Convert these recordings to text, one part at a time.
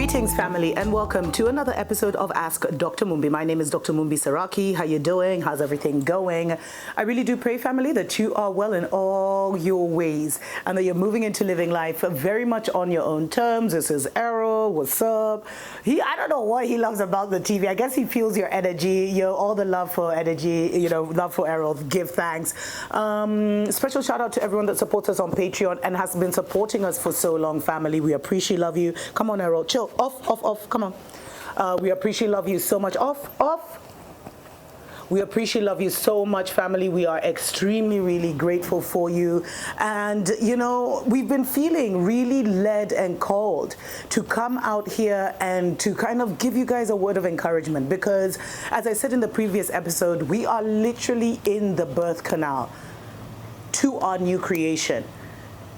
Greetings, family, and welcome to another episode of Ask Dr. Mumbi. My name is Dr. Mumbi Saraki. How you doing? How's everything going? I really do pray, family, that you are well in all your ways and that you're moving into living life very much on your own terms. This is Errol. What's up? I don't know what he loves about the TV. I guess he feels your energy, all the love for energy, love for Errol. Give thanks. Special shout out to everyone that supports us on Patreon and has been supporting us for so long, family. We appreciate, love you. Come on, Errol, chill. Off, come on. We appreciate, love you so much. Off. We appreciate, love you so much, family. We are extremely, really grateful for you. And, we've been feeling really led and called to come out here and to kind of give you guys a word of encouragement because, as I said in the previous episode, we are literally in the birth canal to our new creation.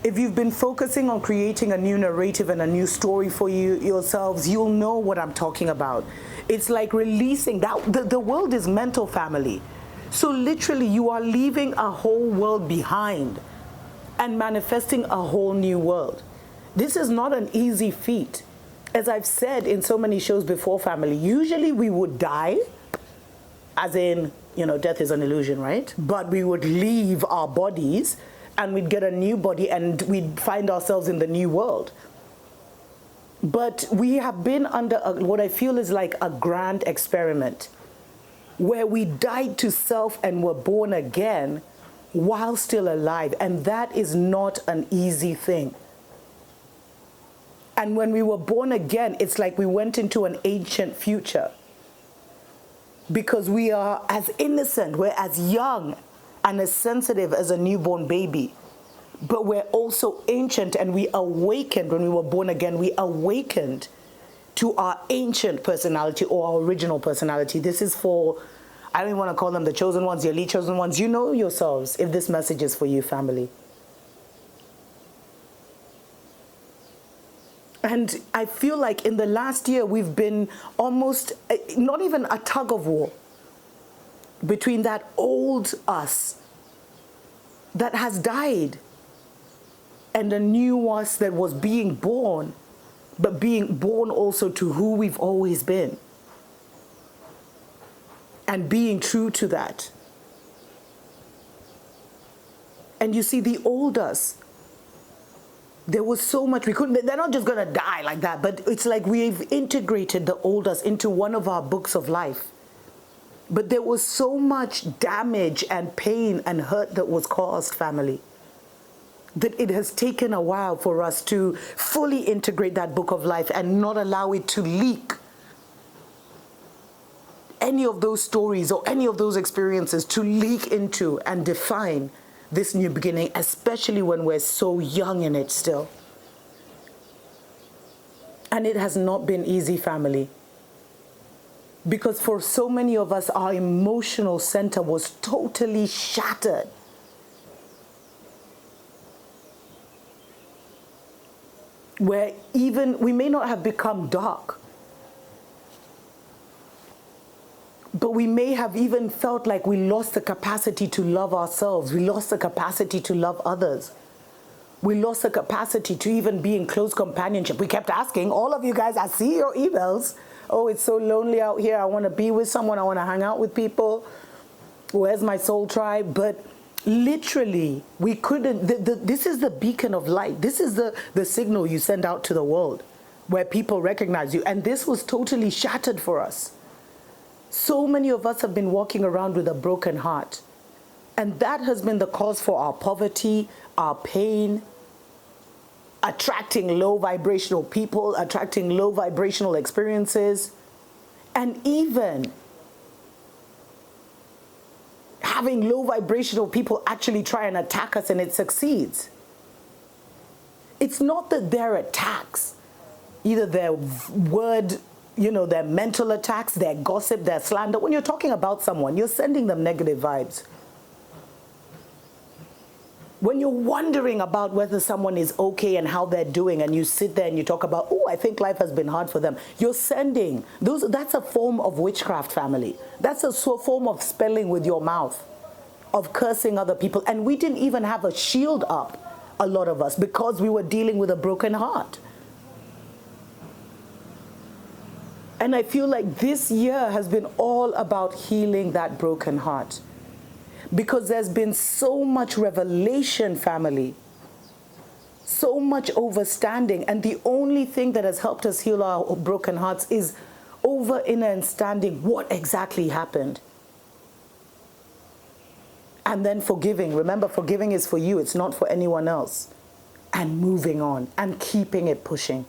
If you've been focusing on creating a new narrative and a new story for yourselves, you'll know what I'm talking about. It's like releasing that. The world is mental, family. So literally, you are leaving a whole world behind and manifesting a whole new world. This is not an easy feat. As I've said in so many shows before, family, usually we would die, as in, death is an illusion, right? But we would leave our bodies and we'd get a new body and we'd find ourselves in the new world. But we have been under what I feel is like a grand experiment where we died to self and were born again while still alive. And that is not an easy thing. And when we were born again, it's like we went into an ancient future because we are as innocent, we're as young and as sensitive as a newborn baby. But we're also ancient and we awakened when we were born again. We awakened to our ancient personality or our original personality. This is for, I don't even want to call them the chosen ones, the elite chosen ones. You know yourselves if this message is for you, family. And I feel like in the last year, we've been almost, not even a tug of war between that old us that has died and a new us that was being born, but being born also to who we've always been and being true to that. And you see, the old us, there was so much they're not just going to die like that, but it's like we've integrated the old us into one of our books of life. But there was so much damage and pain and hurt that was caused, family, that it has taken a while for us to fully integrate that book of life and not allow it to leak any of those stories or any of those experiences to leak into and define this new beginning, especially when we're so young in it still. And it has not been easy, family. Because for so many of us, our emotional center was totally shattered. Where even we may not have become dark, but we may have even felt like we lost the capacity to love ourselves. We lost the capacity to love others. We lost the capacity to even be in close companionship. We kept asking, all of you guys, I see your emails. Oh, it's so lonely out here. I want to be with someone. I want to hang out with people. Where's my soul tribe? But literally, we couldn't. This is the beacon of light. This is the signal you send out to the world where people recognize you. And this was totally shattered for us. So many of us have been walking around with a broken heart. And that has been the cause for our poverty, our pain, attracting low vibrational people, attracting low vibrational experiences, and even having low vibrational people actually try and attack us and it succeeds. It's not that they're attacks, either their word, their mental attacks, their gossip, their slander. When you're talking about someone, you're sending them negative vibes. When you're wondering about whether someone is okay and how they're doing, and you sit there and you talk about, oh, I think life has been hard for them, you're sending those. That's a form of witchcraft, family. That's a form of spelling with your mouth, of cursing other people. And we didn't even have a shield up, a lot of us, because we were dealing with a broken heart. And I feel like this year has been all about healing that broken heart. Because there's been so much revelation, family. So much overstanding. And the only thing that has helped us heal our broken hearts is over inner understanding what exactly happened. And then forgiving. Remember, forgiving is for you. It's not for anyone else. And moving on and keeping it pushing.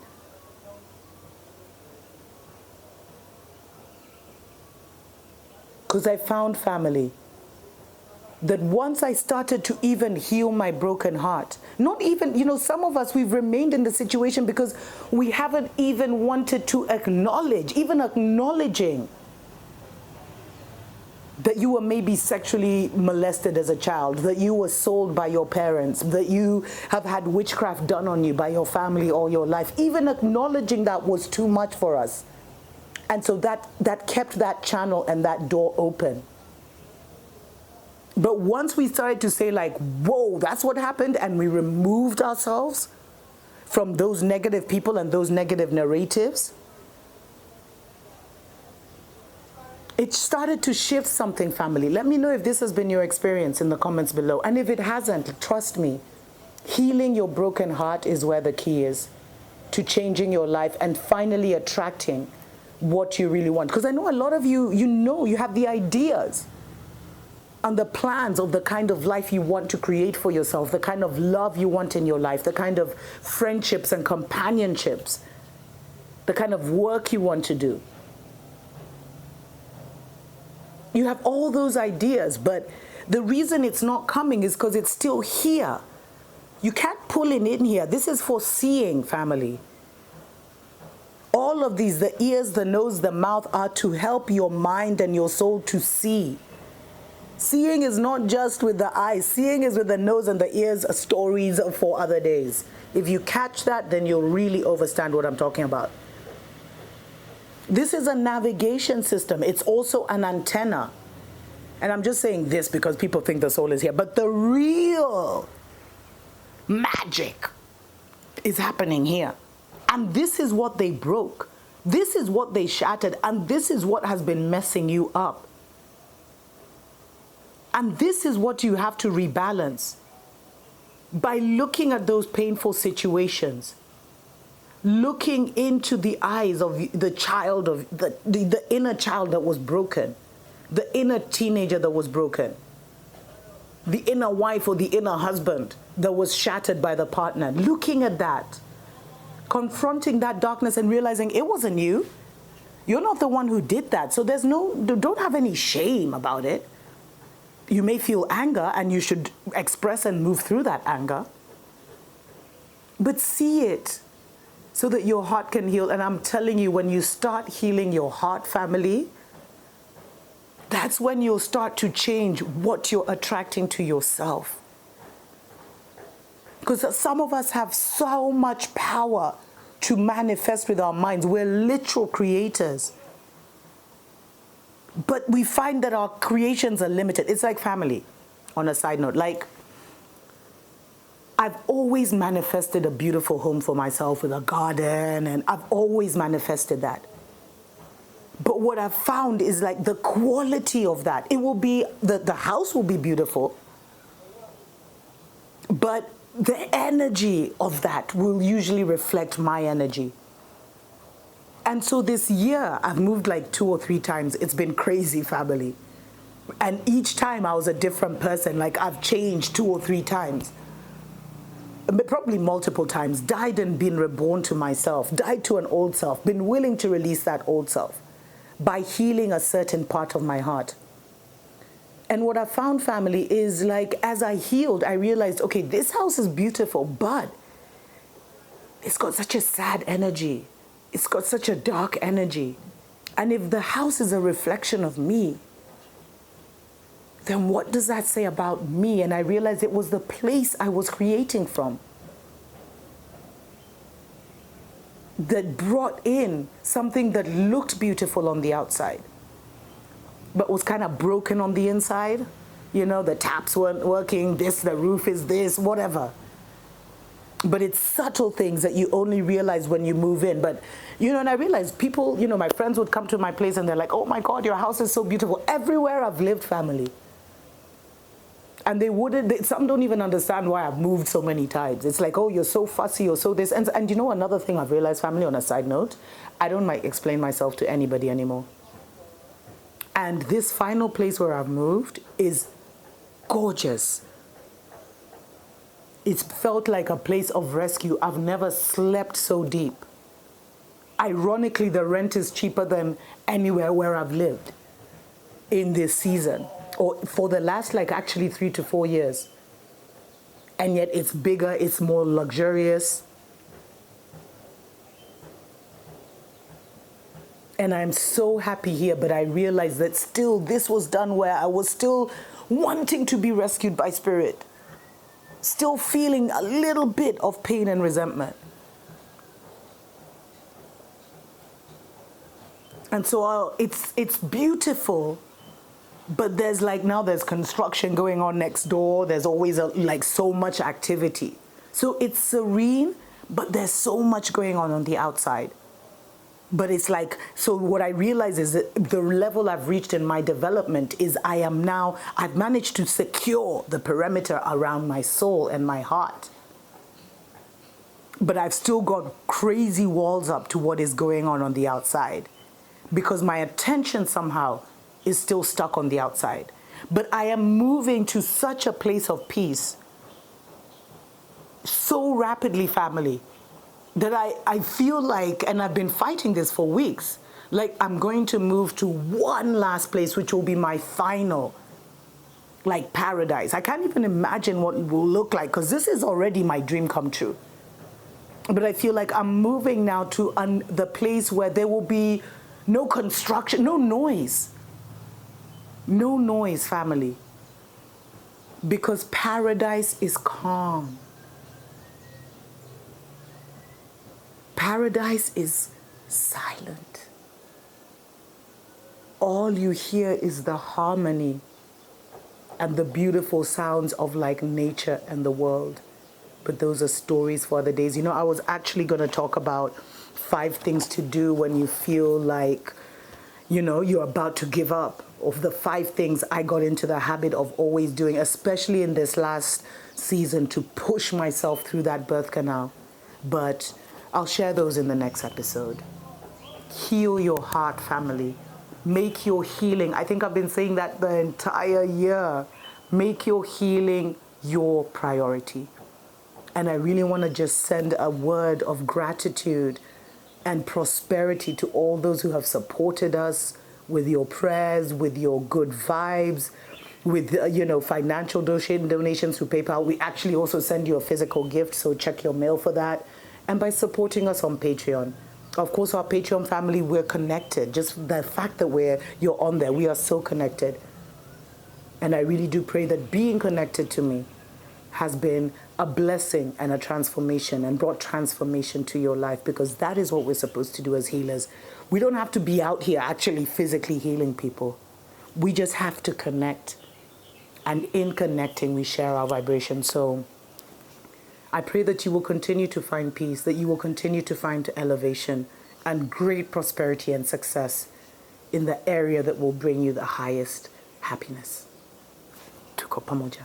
Because I found, family, that once I started to even heal my broken heart, not even, some of us, we've remained in the situation because we haven't even wanted to acknowledge, even acknowledging that you were maybe sexually molested as a child, that you were sold by your parents, that you have had witchcraft done on you by your family all your life. Even acknowledging that was too much for us. And so that kept that channel and that door open. But once we started to say like, whoa, that's what happened, and we removed ourselves from those negative people and those negative narratives, it started to shift something, family. Let me know if this has been your experience in the comments below. And if it hasn't, trust me, healing your broken heart is where the key is to changing your life and finally attracting what you really want. Because I know a lot of you, you have the ideas and the plans of the kind of life you want to create for yourself, the kind of love you want in your life, the kind of friendships and companionships, the kind of work you want to do. You have all those ideas, but the reason it's not coming is because it's still here. You can't pull it in here. This is for seeing, family. All of these, the ears, the nose, the mouth, are to help your mind and your soul to see. Seeing is not just with the eyes. Seeing is with the nose and the ears, stories for other days. If you catch that, then you'll really understand what I'm talking about. This is a navigation system. It's also an antenna. And I'm just saying this because people think the soul is here. But the real magic is happening here. And this is what they broke. This is what they shattered. And this is what has been messing you up. And this is what you have to rebalance by looking at those painful situations. Looking into the eyes of the child, of the inner child that was broken, the inner teenager that was broken, the inner wife or the inner husband that was shattered by the partner. Looking at that, confronting that darkness and realizing it wasn't you. You're not the one who did that. So don't have any shame about it. You may feel anger and you should express and move through that anger. But see it, so that your heart can heal. And I'm telling you, when you start healing your heart, family, that's when you'll start to change what you're attracting to yourself. Because some of us have so much power to manifest with our minds. We're literal creators. But we find that our creations are limited. It's like family, on a side note. Like, I've always manifested a beautiful home for myself with a garden, and I've always manifested that. But what I've found is like the quality of that. It will be, the house will be beautiful, but the energy of that will usually reflect my energy. And so this year, I've moved like 2 or 3 times. It's been crazy, family. And each time I was a different person. Like, I've changed 2 or 3 times. Probably multiple times, died and been reborn to myself, died to an old self, been willing to release that old self by healing a certain part of my heart. And what I found, family, is like, as I healed, I realized, okay, this house is beautiful, but it's got such a sad energy. It's got such a dark energy. And if the house is a reflection of me, then what does that say about me? And I realized it was the place I was creating from that brought in something that looked beautiful on the outside, but was kind of broken on the inside. The taps weren't working, the roof is this, whatever. But it's subtle things that you only realize when you move in. But, and I realized people, my friends would come to my place and they're like, oh my God, your house is so beautiful. Everywhere I've lived, family. And some don't even understand why I've moved so many times. It's like, oh, you're so fussy, you're so this. And another thing I've realized, family, on a side note, I don't explain myself to anybody anymore. And this final place where I've moved is gorgeous. It's felt like a place of rescue. I've never slept so deep. Ironically, the rent is cheaper than anywhere where I've lived in this season, or for the last actually 3 to 4 years. And yet it's bigger, it's more luxurious. And I'm so happy here, but I realized that still this was done where I was still wanting to be rescued by spirit. Still feeling a little bit of pain and resentment. And so it's beautiful, but there's now there's construction going on next door. There's always so much activity. So it's serene, but there's so much going on the outside. But it's so what I realize is that the level I've reached in my development is I've managed to secure the perimeter around my soul and my heart. But I've still got crazy walls up to what is going on the outside, because my attention somehow is still stuck on the outside. But I am moving to such a place of peace so rapidly, family, that I feel and I've been fighting this for weeks, I'm going to move to one last place, which will be my final, paradise. I can't even imagine what it will look like, because this is already my dream come true. But I feel I'm moving now to the place where there will be no construction, no noise. No noise, family. Because paradise is calm. Paradise is silent. All you hear is the harmony and the beautiful sounds of nature and the world. But those are stories for other days. I was actually going to talk about 5 things to do when you feel you're about to give up. Of the 5 things I got into the habit of always doing, especially in this last season, to push myself through that birth canal. But I'll share those in the next episode. Heal your heart, family. Make your healing. I think I've been saying that the entire year. Make your healing your priority. And I really want to just send a word of gratitude and prosperity to all those who have supported us with your prayers, with your good vibes, with financial donations through PayPal. We actually also send you a physical gift, so check your mail for that. And by supporting us on Patreon. Of course, our Patreon family, we're connected. Just the fact that you're on there, we are so connected. And I really do pray that being connected to me has been a blessing and a transformation, and brought transformation to your life, because that is what we're supposed to do as healers. We don't have to be out here actually physically healing people. We just have to connect. And in connecting, we share our vibration. So I pray that you will continue to find peace, that you will continue to find elevation and great prosperity and success in the area that will bring you the highest happiness. Tuko pamoja.